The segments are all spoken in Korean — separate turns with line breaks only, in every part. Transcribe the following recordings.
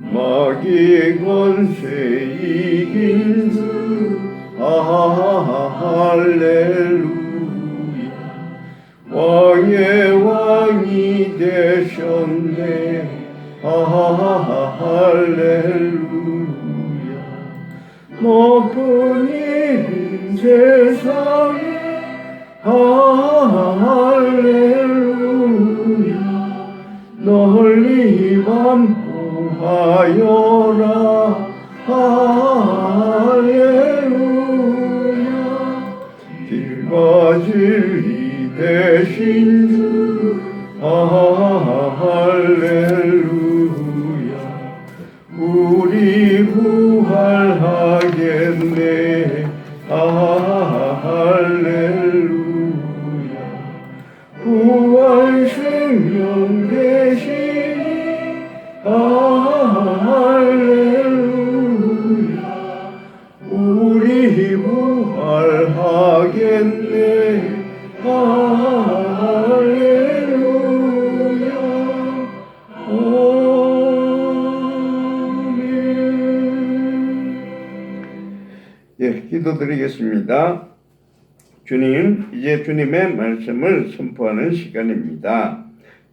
마귀의 권세 이긴 주 할렐루야. 왕의 왕이 되셨네 할렐루야. 높은 이 세상에 할렐루야. 널리 반포하여라 할렐루야. 길과 진리 되신 주 할렐루야. 우리 부활하겠네 할렐루야. 부활 생명 되시니 할렐루야. 우리 부활하겠네 할렐루야. 아멘. 예, 기도드리겠습니다. 주님, 이제 주님의 말씀을 선포하는 시간입니다.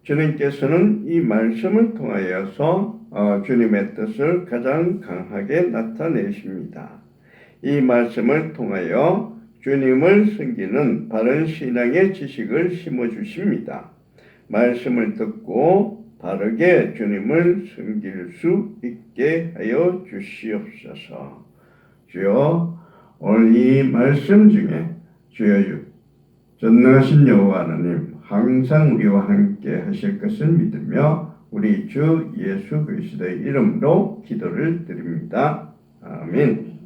주님께서는 이 말씀을 통하여서 주님의 뜻을 가장 강하게 나타내십니다. 이 말씀을 통하여 주님을 섬기는 바른 신앙의 지식을 심어주십니다. 말씀을 듣고 바르게 주님을 섬길 수 있게 하여 주시옵소서. 주여, 오늘 이 말씀 중에 주여 전능하신 여호와 하나님 항상 우리와 함께 하실 것을 믿으며 우리 주 예수 그리스도의 이름으로 기도를 드립니다. 아멘.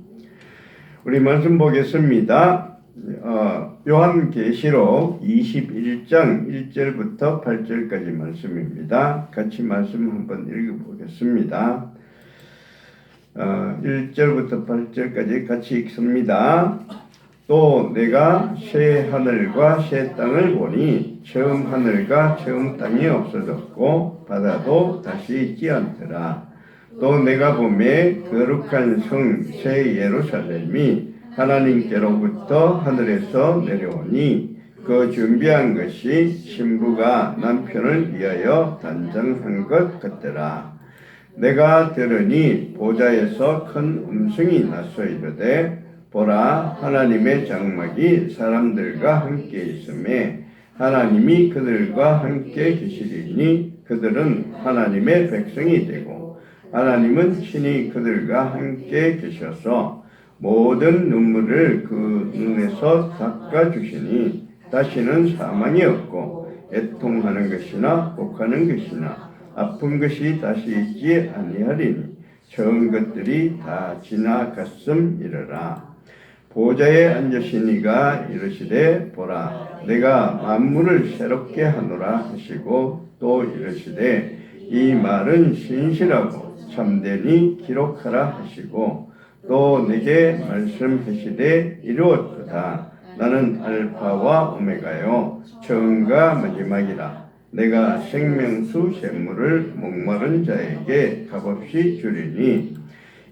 우리 말씀 보겠습니다. 요한계시록 21장 1절부터 8절까지 말씀입니다. 같이 말씀 한번 읽어보겠습니다. 1절부터 8절까지 같이 읽습니다. 또 내가 새 하늘과 새 땅을 보니 처음 하늘과 처음 땅이 없어졌고 바다도 다시 있지 않더라. 또 내가 보매 거룩한 성 새 예루살렘이 하나님께로부터 하늘에서 내려오니 그 준비한 것이 신부가 남편을 위하여 단장한 것 같더라. 내가 들으니 보좌에서 큰 음성이 나서 이르되 보라, 하나님의 장막이 사람들과 함께 있음에 하나님이 그들과 함께 계시리니 그들은 하나님의 백성이 되고 하나님은 친히 그들과 함께 계셔서 모든 눈물을 그 눈에서 닦아주시니 다시는 사망이 없고 애통하는 것이나 곡하는 것이나 아픈 것이 다시 있지 아니하리니 처음 것들이 다 지나갔음이러라. 보좌에 앉으신 이가 이르시되 보라, 내가 만물을 새롭게 하노라 하시고 또 이르시되 이 말은 신실하고 참되니 기록하라 하시고 또 내게 말씀하시되 이루었도다. 나는 알파와 오메가요 처음과 마지막이라. 내가 생명수 샘물을 목마른 자에게 값없이 주리니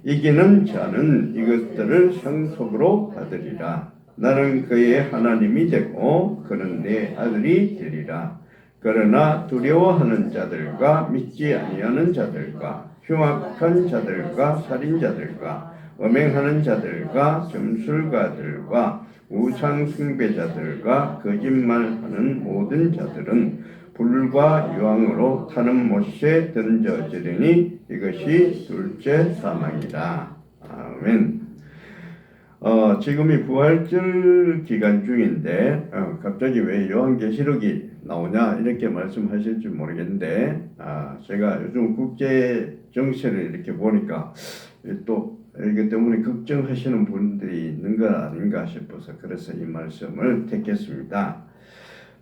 이기는 자는 이것들을 상속으로 받으리라. 나는 그의 하나님이 되고 그는 내 아들이 되리라. 그러나 두려워하는 자들과 믿지 아니하는 자들과 흉악한 자들과 살인자들과 음행하는 자들과 점술가들과 우상 숭배자들과 거짓말하는 모든 자들은 불과 유황으로 타는 못에 던져지리니 이것이 둘째 사망이다. 아멘. 지금이 부활절 기간 중인데 갑자기 왜 요한계시록이 나오냐 이렇게 말씀하실지 모르겠는데 제가 요즘 국제 정세를 이렇게 보니까 또 이것 때문에 걱정하시는 분들이 있는 것 아닌가 싶어서 그래서 이 말씀을 택했습니다.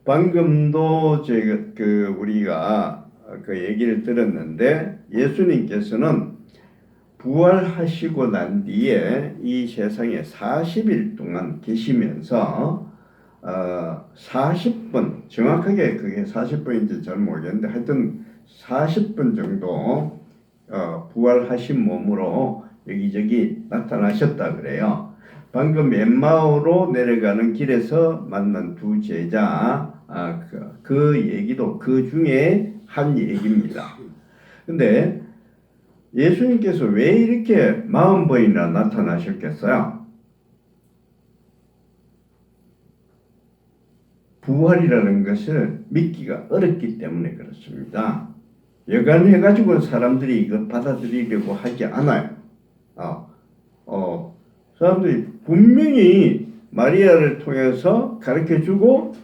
방금도 우리가 그 얘기를 들었는데 예수님께서는 부활하시고 난 뒤에 이 세상에 40일 동안 계시면서 40분, 정확하게 그게 40분인지 잘 모르겠는데 하여튼 40분 정도 부활하신 몸으로 여기저기 나타나셨다 그래요. 방금 엠마오로 내려가는 길에서 만난 두 제자, 그 얘기도 그 중에 한 얘기입니다. 근데 예수님께서 왜 이렇게 40번이나 나타나셨겠어요? 부활이라는 것을 믿기가 어렵기 때문에 그렇습니다. 여간해가지고 사람들이 이거 받아들이려고 하지 않아요. 사람들이 분명히 마리아를 통해서 가르쳐주고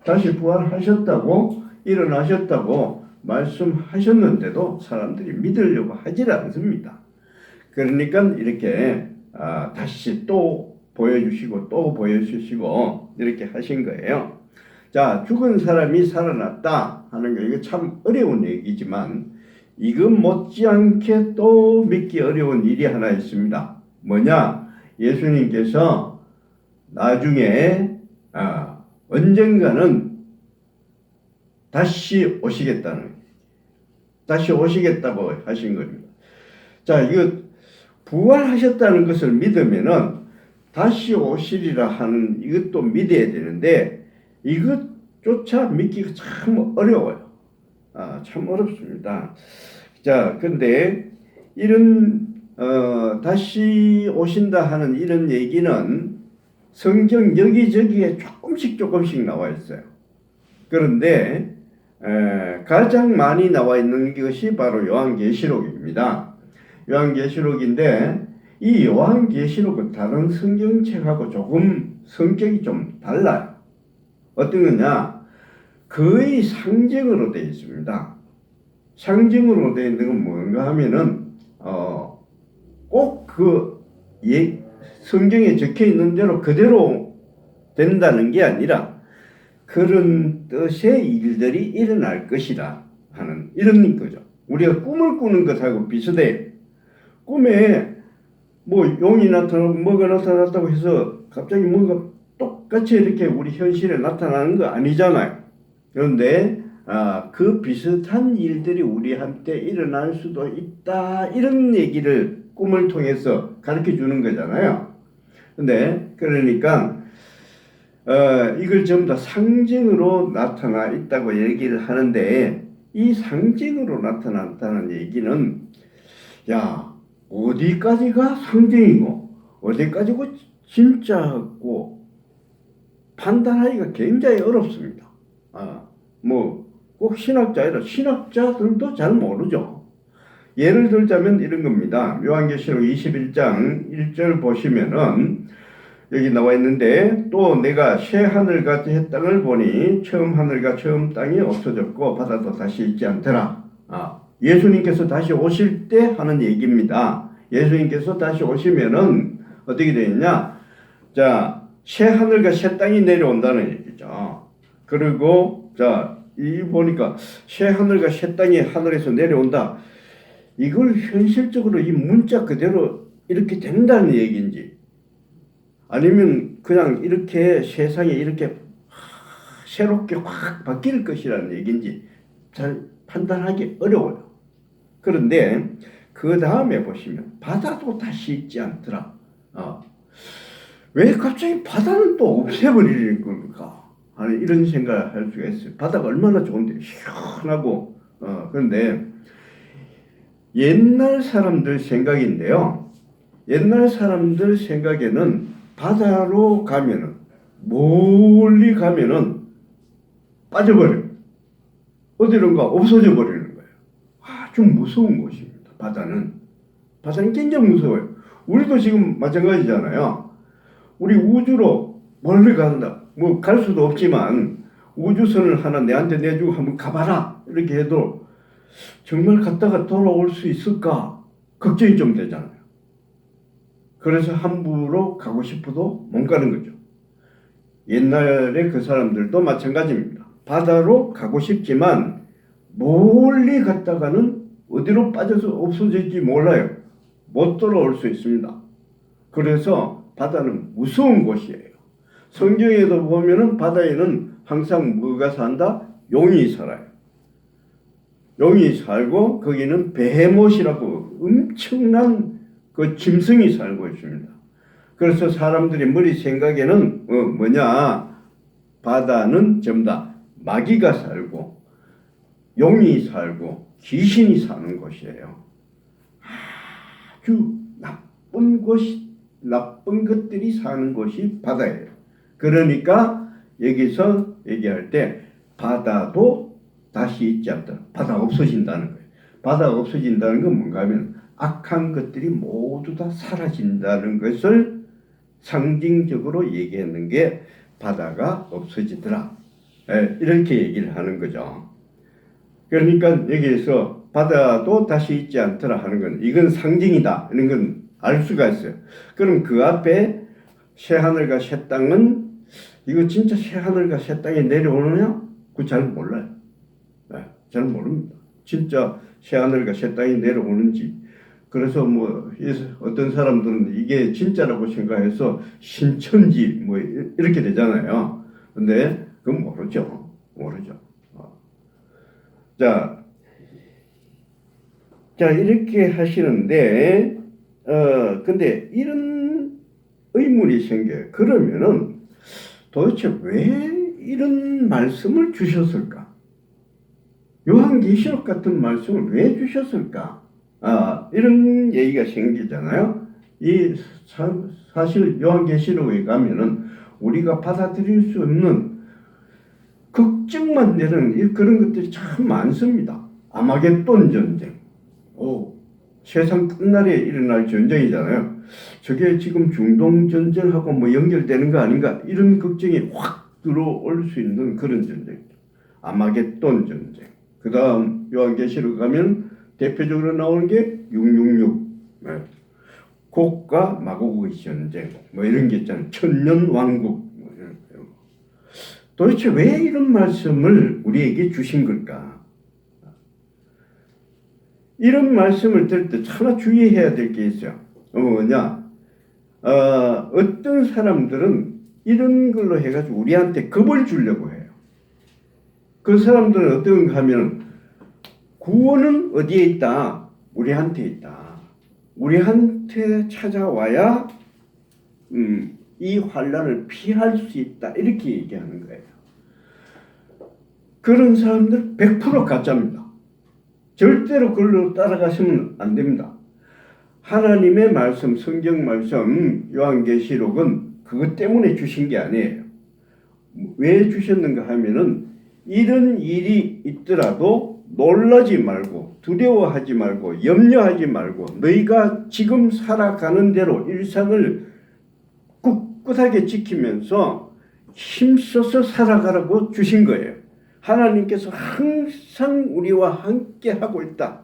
다시 부활하셨다고 일어나셨다고 말씀하셨는데도 사람들이 믿으려고 하질 않습니다. 그러니까 이렇게 다시 또 보여주시고 또 보여주시고 이렇게 하신 거예요. 자, 죽은 사람이 살아났다 하는 거 이거 참 어려운 얘기지만 이거 못지않게 또 믿기 어려운 일이 하나 있습니다. 뭐냐? 예수님께서 나중에 언젠가는 다시 오시겠다고 하신 겁니다. 자, 이거 부활하셨다는 것을 믿으면은 다시 오시리라 하는 이것도 믿어야 되는데 이것조차 믿기가 참 어려워요. 참 어렵습니다. 자, 근데 이런 다시 오신다 하는 이런 얘기는 성경 여기저기에 조금씩 나와 있어요. 그런데 가장 많이 나와 있는 것이 바로 요한계시록입니다. 요한계시록인데 이 요한계시록은 다른 성경책하고 조금 성격이 좀 달라요. 어떤 거냐? 거의 상징으로 되어 있습니다. 상징으로 되어 있는 건 뭔가 하면은 꼭 그 성경에 적혀 있는 대로 그대로 된다는 게 아니라 그런 뜻의 일들이 일어날 것이다 하는 이런 거죠. 우리가 꿈을 꾸는 것하고 비슷해. 꿈에 뭐 용이 나타나고 뭐가 나타났다고 해서 갑자기 뭔가 똑같이 이렇게 우리 현실에 나타나는 거 아니잖아요. 그런데 그 비슷한 일들이 우리한테 일어날 수도 있다 이런 얘기를 꿈을 통해서 가르쳐 주는 거잖아요. 근데 그러니까 이걸 전부 다 상징으로 나타나 있다고 얘기를 하는데 이 상징으로 나타났다는 얘기는 어디까지가 상징이고 어디까지가 진짜고 판단하기가 굉장히 어렵습니다. 뭐 꼭 신학자 아니라 신학자들도 잘 모르죠. 예를 들자면 이런 겁니다. 요한계시록 21장 1절 보시면은 여기 나와 있는데 또 내가 새 하늘과 새 땅을 보니 처음 하늘과 처음 땅이 없어졌고 바다도 다시 있지 않더라. 예수님께서 다시 오실 때 하는 얘기입니다. 예수님께서 다시 오시면은 어떻게 되느냐? 자, 새 하늘과 새 땅이 내려온다는 얘기죠. 그리고 이 보니까 새 하늘과 새 땅이 하늘에서 내려온다. 이걸 현실적으로 이 문자 그대로 이렇게 된다는 얘기인지 아니면 그냥 이렇게 세상이 이렇게 새롭게 확 바뀔 것이라는 얘기인지 잘 판단하기 어려워요. 그런데 그 다음에 보시면 바다도 다시 있지 않더라. 왜 갑자기 바다는 또 없애버리는 겁니까? 이런 생각을 할 수가 있어요. 바다가 얼마나 좋은데 시원하고 그런데 옛날 사람들 생각인데요. 옛날 사람들 생각에는 바다로 가면은 멀리 가면은 빠져버려요. 어디론가 없어져 버리는 거예요. 좀 무서운 곳입니다. 바다는 굉장히 무서워요. 우리도 지금 마찬가지잖아요. 우리 우주로 멀리 간다. 뭐 갈 수도 없지만 우주선을 하나 내한테 내주고 한번 가봐라 이렇게 해도 정말 갔다가 돌아올 수 있을까 걱정이 좀 되잖아요. 그래서 함부로 가고 싶어도 못 가는 거죠. 옛날에 그 사람들도 마찬가지입니다. 바다로 가고 싶지만 멀리 갔다가는 어디로 빠져서 없어질지 몰라요. 못 돌아올 수 있습니다. 그래서 바다는 무서운 곳이에요. 성경에도 보면은 바다에는 항상 뭐가 산다? 용이 살아요. 용이 살고 거기는 베헤못이라고 엄청난 그 짐승이 살고 있습니다. 그래서 사람들이 머리 생각에는 뭐냐, 바다는 전부 다 마귀가 살고 용이 살고 귀신이 사는 곳이에요. 아주 나쁜 곳이, 나쁜 것들이 사는 곳이 바다예요. 그러니까 여기서 얘기할 때 바다도 다시 있지 않다. 바다가 없어진다는 거예요. 바다가 없어진다는 건 뭔가 하면 악한 것들이 모두 다 사라진다는 것을 상징적으로 얘기했는 게 바다가 없어지더라. 이렇게 얘기를 하는 거죠. 그러니까 여기에서 바다도 다시 있지 않더라 하는 건 이건 상징이다. 이런 건 알 수가 있어요. 그럼 그 앞에 새하늘과 새 땅은 이거 진짜 새하늘과 새 땅에 내려오느냐? 그거 잘 몰라요. 잘 모릅니다. 진짜 새하늘과 새 땅이 내려오는지. 그래서 뭐 어떤 사람들은 이게 진짜라고 생각해서 신천지 뭐 이렇게 되잖아요. 근데 그건 모르죠. 자 이렇게 하시는데 근데 이런 의문이 생겨요. 그러면은 도대체 왜 이런 말씀을 주셨을까? 요한계시록 같은 말씀을 왜 주셨을까? 이런 얘기가 생기잖아요. 이 사실 요한계시록에 가면은 우리가 받아들일 수 없는 걱정만 내는 그런 것들이 참 많습니다. 아마겟돈 전쟁. 세상 끝날에 일어날 전쟁이잖아요. 저게 지금 중동 전쟁하고 뭐 연결되는 거 아닌가? 이런 걱정이 확 들어올 수 있는 그런 전쟁이죠. 아마겟돈 전쟁. 그 다음 요한계시록 가면 대표적으로 나오는 게 666. 곡과 마곡의 전쟁. 뭐 이런 게 있잖아요. 천년왕국. 도대체 왜 이런 말씀을 우리에게 주신 걸까? 이런 말씀을 들을 때 하나 주의해야 될 게 있어요. 뭐냐? 어떤 사람들은 이런 걸로 해가지고 우리한테 겁을 주려고 해요. 그 사람들은 어떤가 하면 구원은 어디에 있다? 우리한테 있다. 우리한테 찾아와야 이 환난을 피할 수 있다. 이렇게 얘기하는 거예요. 그런 사람들 100% 가짜입니다. 절대로 그걸로 따라가시면 안 됩니다. 하나님의 말씀, 성경 말씀, 요한계시록은 그것 때문에 주신 게 아니에요. 왜 주셨는가 하면은 이런 일이 있더라도 놀라지 말고 두려워하지 말고 염려하지 말고 너희가 지금 살아가는 대로 일상을 꿋꿋하게 지키면서 힘써서 살아가라고 주신 거예요. 하나님께서 항상 우리와 함께 하고 있다.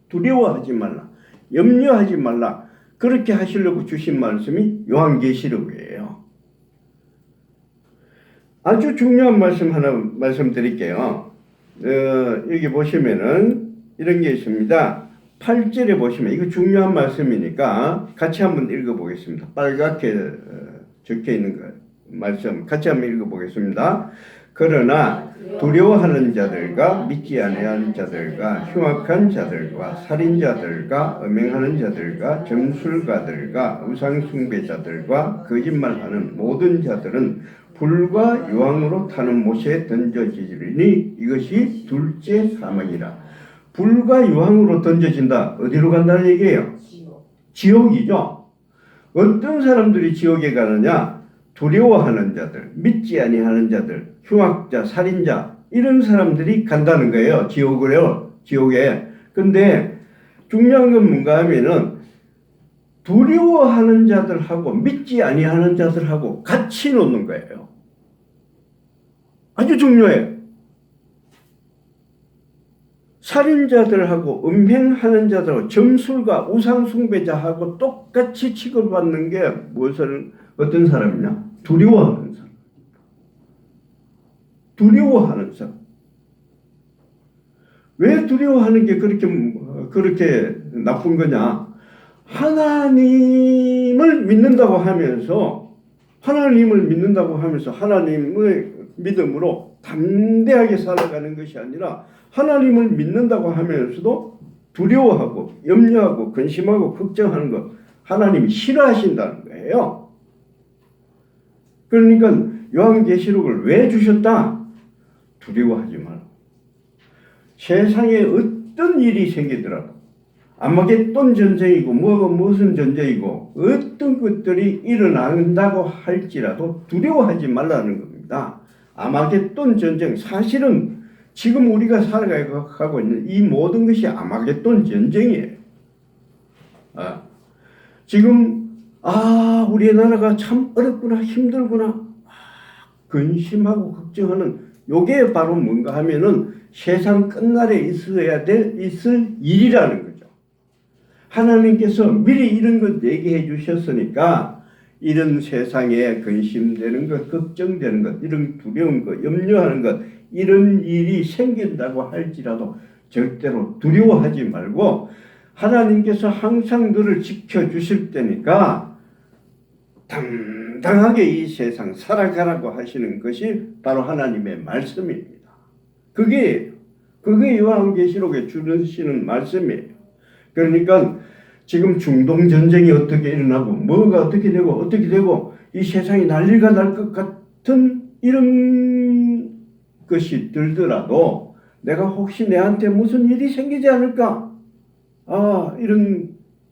두려워하지 말라. 염려하지 말라. 그렇게 하시려고 주신 말씀이 요한계시록이에요. 아주 중요한 말씀 하나 말씀드릴게요. 여기 보시면은 이런 게 있습니다. 8절에 보시면 이거 중요한 말씀이니까 같이 한번 읽어보겠습니다. 빨갛게 적혀 있는 거 말씀 같이 한번 읽어보겠습니다. 그러나 두려워하는 자들과 믿지 아니하는 자들과 흉악한 자들과 살인자들과 음행하는 자들과 점술가들과 우상숭배자들과 거짓말하는 모든 자들은 불과 유황으로 타는 못에 던져지리니 이것이 둘째 사망이라. 불과 유황으로 던져진다. 어디로 간다는 얘기예요? 지옥이죠. 어떤 사람들이 지옥에 가느냐? 두려워하는 자들, 믿지 아니하는 자들, 흉악자, 살인자 이런 사람들이 간다는 거예요. 지옥에. 근데 중요한 건 뭔가 하면은 두려워하는 자들하고 믿지 아니하는 자들하고 같이 놓는 거예요. 아주 중요해요. 살인자들하고 음행하는 자들하고 점술과 우상숭배자하고 똑같이 취급받는 게 어떤 사람이냐? 두려워하는 사람. 두려워하는 사람. 왜 두려워하는 게 그렇게 나쁜 거냐? 하나님을 믿는다고 하면서 하나님의 믿음으로 담대하게 살아가는 것이 아니라 하나님을 믿는다고 하면서도 두려워하고 염려하고 근심하고 걱정하는 것 하나님이 싫어하신다는 거예요. 그러니까 요한계시록을 왜 주셨다? 두려워하지 마라. 세상에 어떤 일이 생기더라도 아마겟돈 전쟁이고 무슨 전쟁이고 어떤 것들이 일어난다고 할지라도 두려워하지 말라는 겁니다. 아마겟돈 전쟁, 사실은 지금 우리가 살아가고 있는 이 모든 것이 아마겟돈 전쟁이에요. 지금 우리나라가 참 어렵구나, 힘들구나, 근심하고 걱정하는 요게 바로 뭔가 하면은 세상 끝날에 있을 일이라는 거죠. 하나님께서 미리 이런 것 얘기해 주셨으니까 이런 세상에 근심되는 것, 걱정되는 것, 이런 두려운 것, 염려하는 것, 이런 일이 생긴다고 할지라도 절대로 두려워하지 말고 하나님께서 항상 너를 지켜주실 때니까 당당하게 이 세상 살아가라고 하시는 것이 바로 하나님의 말씀입니다. 그게 요한계시록에 주시는 말씀이에요. 그러니까 지금 중동 전쟁이 어떻게 일어나고 뭐가 어떻게 되고 이 세상이 난리가 날 것 같은 이런 것이 들더라도 내가 혹시 내한테 무슨 일이 생기지 않을까? 이런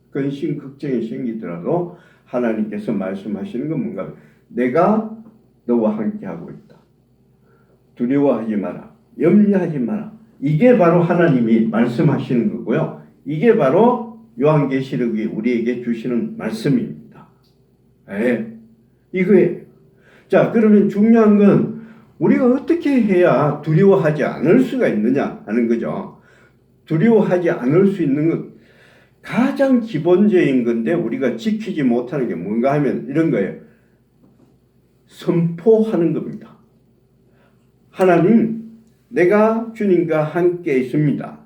근심 걱정이 생기더라도 하나님께서 말씀하시는 건 뭔가 내가 너와 함께하고 있다. 두려워하지 마라. 염려하지 마라. 이게 바로 하나님이 말씀하시는 거고요. 이게 바로 요한계시록이 우리에게 주시는 말씀입니다. 이거예요. 자, 그러면 중요한 건 우리가 어떻게 해야 두려워하지 않을 수가 있느냐 하는 거죠. 두려워하지 않을 수 있는 것 가장 기본적인 건데 우리가 지키지 못하는 게 뭔가 하면 이런 거예요. 선포하는 겁니다. 하나님, 내가 주님과 함께 있습니다.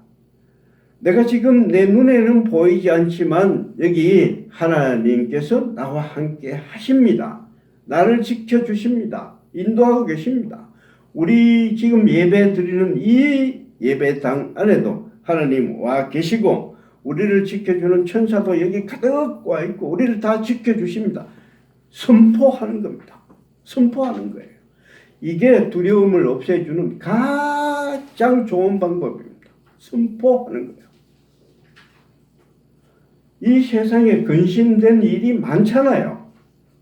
내가 지금 내 눈에는 보이지 않지만 여기 하나님께서 나와 함께 하십니다. 나를 지켜주십니다. 인도하고 계십니다. 우리 지금 예배 드리는 이 예배당 안에도 하나님 와 계시고 우리를 지켜주는 천사도 여기 가득 와 있고 우리를 다 지켜주십니다. 선포하는 겁니다. 선포하는 거예요. 이게 두려움을 없애주는 가장 좋은 방법입니다. 선포하는 거예요. 이 세상에 근심된 일이 많잖아요.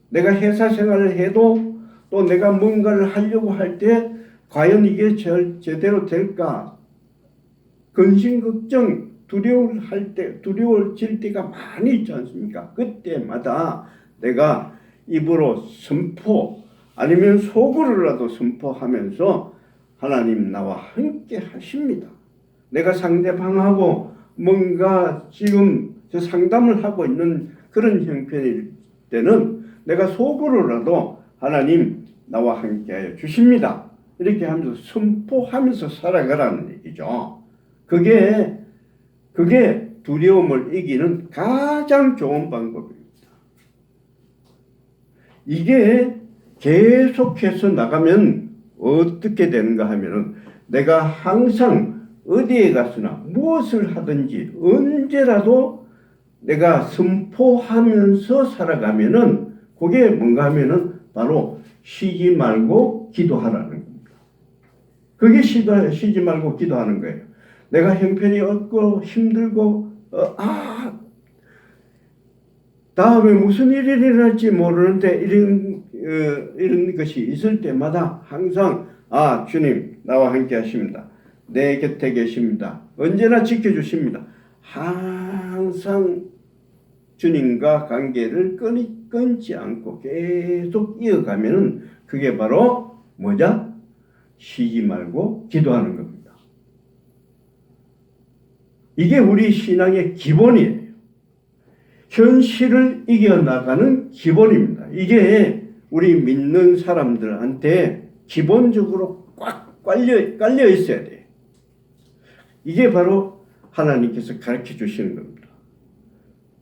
내가 회사 생활을 해도 또 내가 뭔가를 하려고 할 때 과연 이게 제대로 될까? 근심 걱정 두려워질 때가 많이 있지 않습니까? 그때마다 내가 입으로 선포 아니면 속으로라도 선포하면서 하나님 나와 함께 하십니다. 내가 상대방하고 뭔가 지금 상담을 하고 있는 그런 형편일 때는 내가 속으로라도 하나님 나와 함께하여 주십니다. 이렇게 하면서 선포하면서 살아가라는 얘기죠. 그게 두려움을 이기는 가장 좋은 방법입니다. 이게 계속해서 나가면 어떻게 되는가 하면은 내가 항상 어디에 가서나 무엇을 하든지 언제라도 내가 선포하면서 살아가면은 그게 뭔가 하면은 바로 쉬지 말고 기도하라는 겁니다. 그게 쉬지 말고 기도하는 거예요. 내가 형편이 없고 힘들고 다음에 무슨 일이 일어날지 모르는데 이런 것이 있을 때마다 항상 주님 나와 함께 하십니다. 내 곁에 계십니다. 언제나 지켜주십니다. 항상 주님과 관계를 끊지 않고 계속 이어가면 그게 바로 뭐냐? 쉬지 말고 기도하는 겁니다. 이게 우리 신앙의 기본이에요. 현실을 이겨나가는 기본입니다. 이게 우리 믿는 사람들한테 기본적으로 꽉 깔려 있어야 돼요. 이게 바로 하나님께서 가르쳐 주시는 겁니다.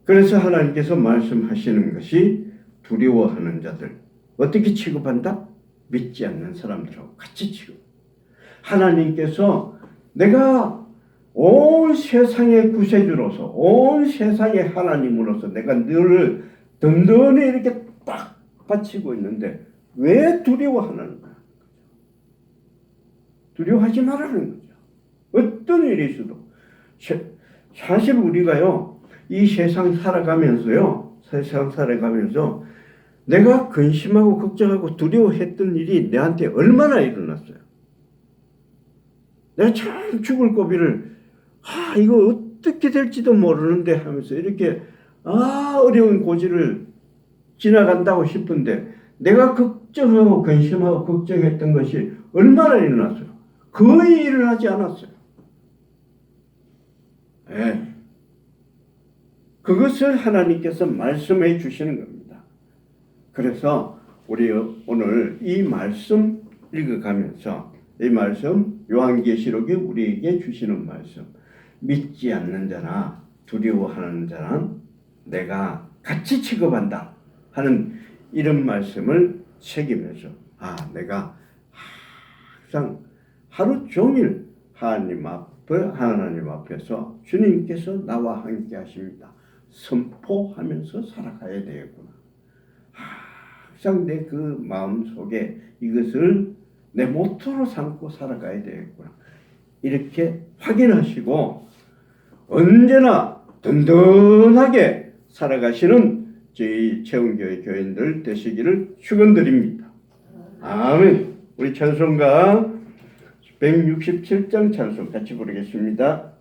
그래서 하나님께서 말씀하시는 것이 두려워하는 자들 어떻게 취급한다? 믿지 않는 사람들하고 같이 취급. 하나님께서 내가 온 세상의 구세주로서 온 세상의 하나님으로서 내가 너를 든든히 이렇게 딱 바치고 있는데 왜 두려워하는 거야? 두려워하지 말라는 거죠. 어떤 일이 있어도. 사실 우리가요, 이 세상 살아가면서요, 내가 근심하고 걱정하고 두려워했던 일이 내한테 얼마나 일어났어요. 내가 참 죽을 고비를 이거 어떻게 될지도 모르는데 하면서 이렇게 어려운 고지를 지나간다고 싶은데 내가 걱정하고 근심하고 걱정했던 것이 얼마나 일어났어요. 거의 일어나지 않았어요. 네. 그것을 하나님께서 말씀해 주시는 겁니다. 그래서 우리 오늘 이 말씀 읽어가면서 이 말씀 요한계시록이 우리에게 주시는 말씀, 믿지 않는 자나 두려워하는 자는 내가 같이 취급한다 하는 이런 말씀을 새기면서 내가 항상 하루 종일 하나님 앞에서 주님께서 나와 함께 하십니다. 선포하면서 살아가야 되겠구나. 항상 내 그 마음속에 이것을 내 모토로 삼고 살아가야 되겠구나. 이렇게 확인하시고 언제나 든든하게 살아가시는 저희 채운교회 교인들 되시기를 축원드립니다. 아멘. 우리 찬송가 167장 찬송 같이 부르겠습니다.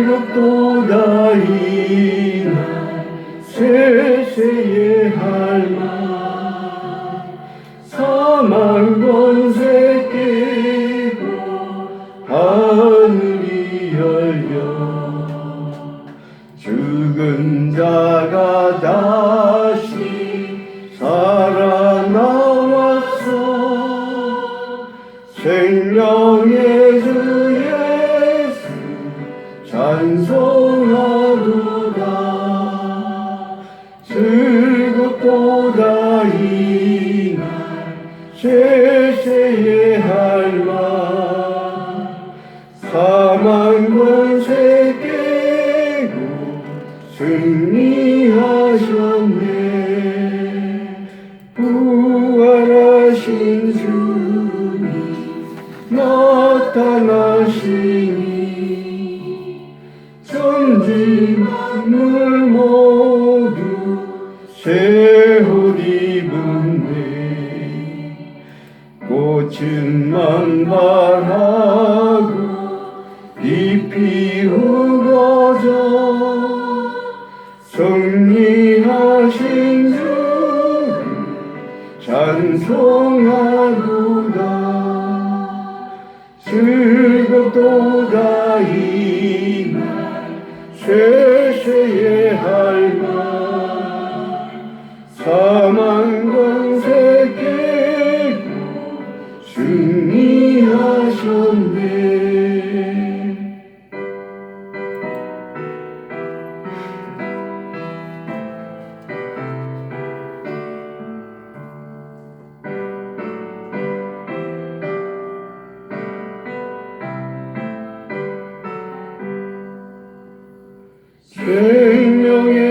즐겁도다 이날 세세의 할망 사망 권세 깨고 하늘이 열려 죽은 자가 다시 살아나왔어 생명의 주 찬송하도다 즐겁도다 이날 세세의 할망 사망 권세 깨고 승리하셨네 부활하신 주님 나타나시니 천지 만물 모두 새 옷 입은데 꽃은 만발하고 잎이 우거져 승리하신 주를 찬송하도다 즐겁도다 이날 세세의 할망 사망 권세 깨고 승리하셨네 생명의